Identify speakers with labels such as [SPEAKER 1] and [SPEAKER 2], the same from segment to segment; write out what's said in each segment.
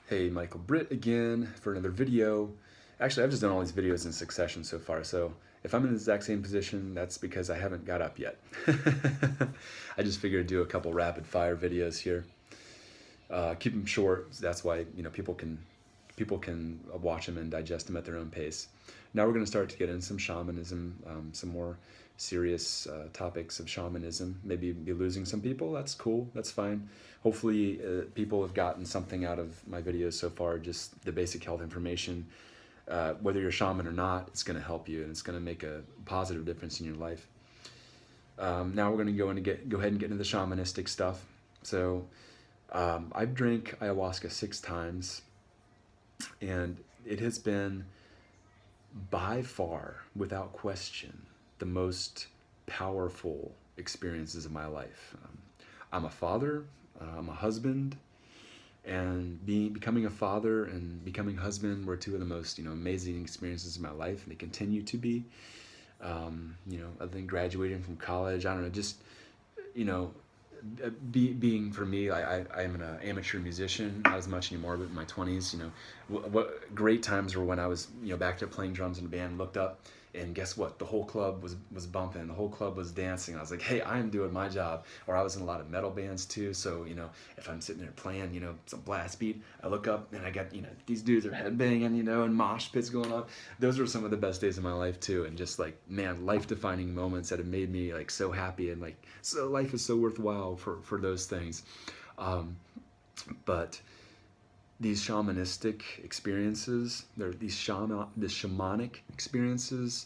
[SPEAKER 1] Hey, Michael Britt again for another video. Actually, I've just done all these videos in succession so far, so if I'm in the exact same position, that's because I haven't got up yet. I just figured I'd do a couple rapid fire videos here. Keep them short, so that's why people can watch them and digest them at their own pace. Now we're going to start to get into some shamanism, some more serious topics of shamanism. Maybe be losing some people. That's cool. That's fine. Hopefully, people have gotten something out of my videos so far. Just the basic health information. Whether you're a shaman or not, it's going to help you and it's going to make a positive difference in your life. Now we're going to go ahead and get into the shamanistic stuff. So I've drank ayahuasca 6 times, and it has been by far, without question, the most powerful experiences of my life. I'm a father, I'm a husband, and becoming a father and becoming a husband were two of the most amazing experiences of my life, and they continue to be. Other than graduating from college, I don't know, just you know, being for me, I'm an amateur musician, not as much anymore, but in my 20s, what great times were when I was, back to playing drums in a band, looked up, and guess what? The whole club was bumping, the whole club was dancing. I was like, hey, I'm doing my job. Or I was in a lot of metal bands too, so, if I'm sitting there playing, some blast beat, I look up and I got, these dudes are headbanging, and mosh pits going on. Those were some of the best days of my life too, and just like, man, life-defining moments that have made me like so happy, and like, so life is so worthwhile for those things. But these shamanistic experiences, these shamanic experiences,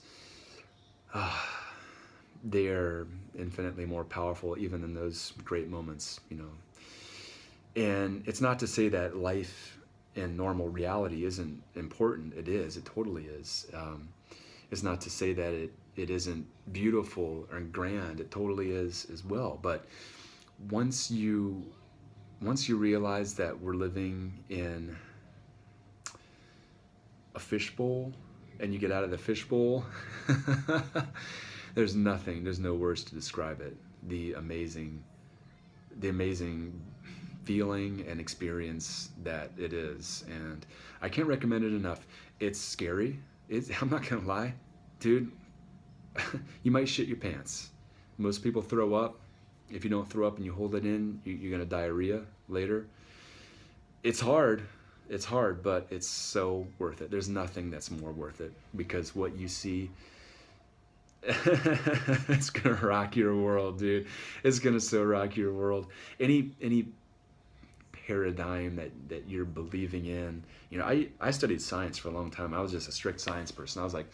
[SPEAKER 1] they are infinitely more powerful even than those great moments, And it's not to say that life in normal reality isn't important. It is. It totally is. It's not to say that it isn't beautiful or grand. It totally is as well. But once you realize that we're living in a fishbowl and you get out of the fishbowl, there's no words to describe it. The amazing feeling and experience that it is. And I can't recommend it enough. It's scary. I'm not gonna lie, dude. You might shit your pants. Most people throw up. If you don't throw up and you hold it in, you're gonna diarrhea later. It's hard, but it's so worth it. There's nothing that's more worth it, because what you see, it's gonna rock your world, dude. It's gonna so rock your world. Any paradigm that you're believing in. I studied science for a long time. I was just a strict science person. I was like,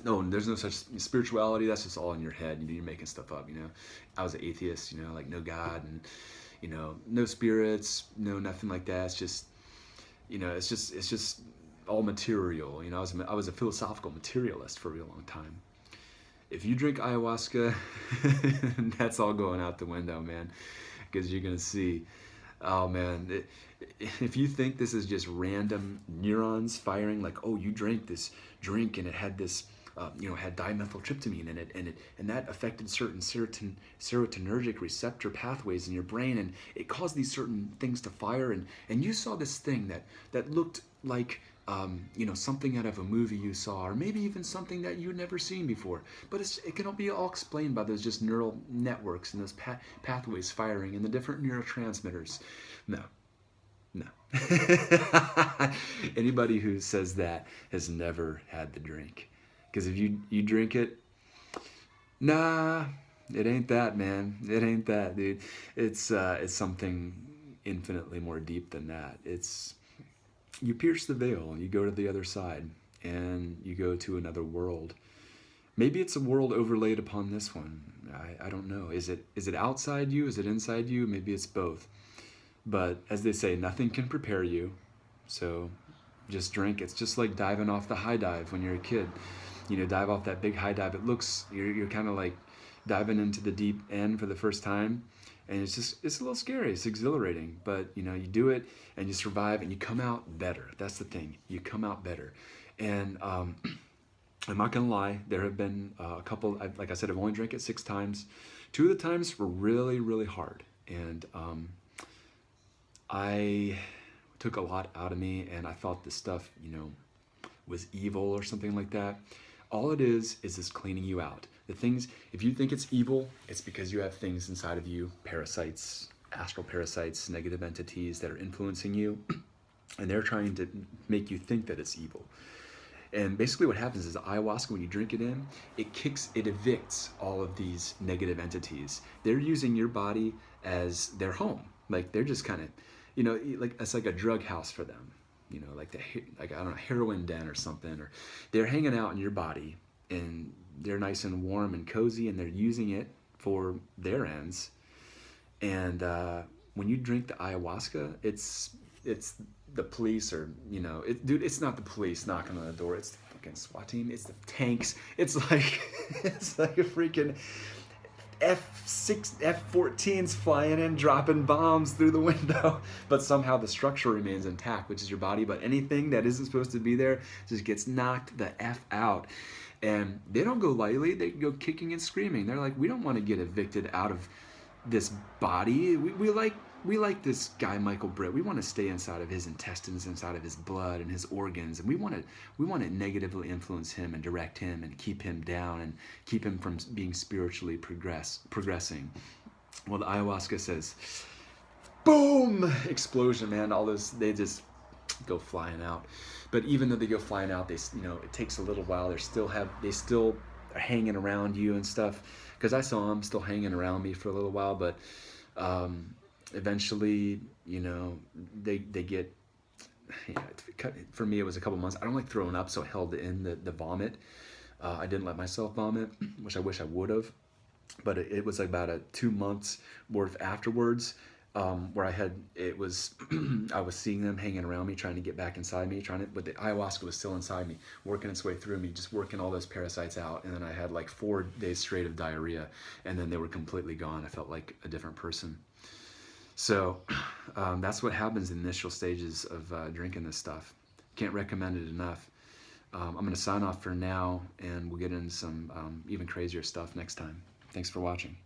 [SPEAKER 1] no, there's no such spirituality. That's just all in your head. You're making stuff up. I was an atheist. Like no God and no spirits, no nothing like that. It's just it's just all material. I was a philosophical materialist for a real long time. If you drink ayahuasca, that's all going out the window, man, because you're gonna see. Oh man, if you think this is just random neurons firing, like, oh, you drank this drink and it had this, had dimethyltryptamine in it, and that affected certain serotonergic receptor pathways in your brain, and it caused these certain things to fire, and you saw this thing that looked like something out of a movie you saw, or maybe even something that you'd never seen before. But it can all be all explained by those just neural networks and those pathways firing and the different neurotransmitters. No. Anybody who says that has never had the drink. Because if you drink it, nah, it ain't that, man. It ain't that, dude. It's something infinitely more deep than that. You pierce the veil and you go to the other side and you go to another world. Maybe it's a world overlaid upon this one. I don't know. Is it outside you? Is it inside you? Maybe it's both. But as they say, nothing can prepare you. So just drink. It's just like diving off the high dive when you're a kid. Dive off that big high dive. It looks, you're kind of like diving into the deep end for the first time. And it's a little scary. It's exhilarating, but you do it and you survive and you come out better. That's the thing. You come out better. And I'm not gonna lie. There have been a couple. Like I said, I've only drank it 6 times. 2 of the times were really, really hard. And I took a lot out of me, and I thought this stuff, was evil or something like that. All it is this cleaning you out. The things, if you think it's evil, it's because you have things inside of you, parasites, astral parasites, negative entities that are influencing you, and they're trying to make you think that it's evil. And basically what happens is the ayahuasca, when you drink it in, it evicts all of these negative entities. They're using your body as their home. Like they're just kind of, like it's like a drug house for them. Like I don't know, heroin den or something, or they're hanging out in your body and they're nice and warm and cozy and they're using it for their ends. And when you drink the ayahuasca, it's the police, or dude, it's not the police knocking on the door, it's the fucking SWAT team, it's the tanks, it's like it's like a freaking F-14s flying in, dropping bombs through the window, but somehow the structure remains intact, which is your body. But anything that isn't supposed to be there just gets knocked the F out. And they don't go lightly, they go kicking and screaming. They're like, we don't want to get evicted out of this body. We like this guy Michael Britt. We want to stay inside of his intestines, inside of his blood and his organs, and we want to negatively influence him and direct him and keep him down and keep him from being spiritually progressing. Well, the ayahuasca says, boom, explosion, man. All those, they just go flying out. But even though they go flying out, they, it takes a little while. They still are hanging around you and stuff. Because I saw them still hanging around me for a little while, but eventually, they get, for me, it was a couple months. I don't like throwing up, so I held in the vomit. I didn't let myself vomit, which I wish I would have. But it was like about 2 months worth afterwards, where I was seeing them hanging around me, trying to get back inside me, but the ayahuasca was still inside me, working its way through me, just working all those parasites out. And then I had like 4 days straight of diarrhea, and then they were completely gone. I felt like a different person. So that's what happens in the initial stages of drinking this stuff. Can't recommend it enough. I'm going to sign off for now, and we'll get into some even crazier stuff next time. Thanks for watching.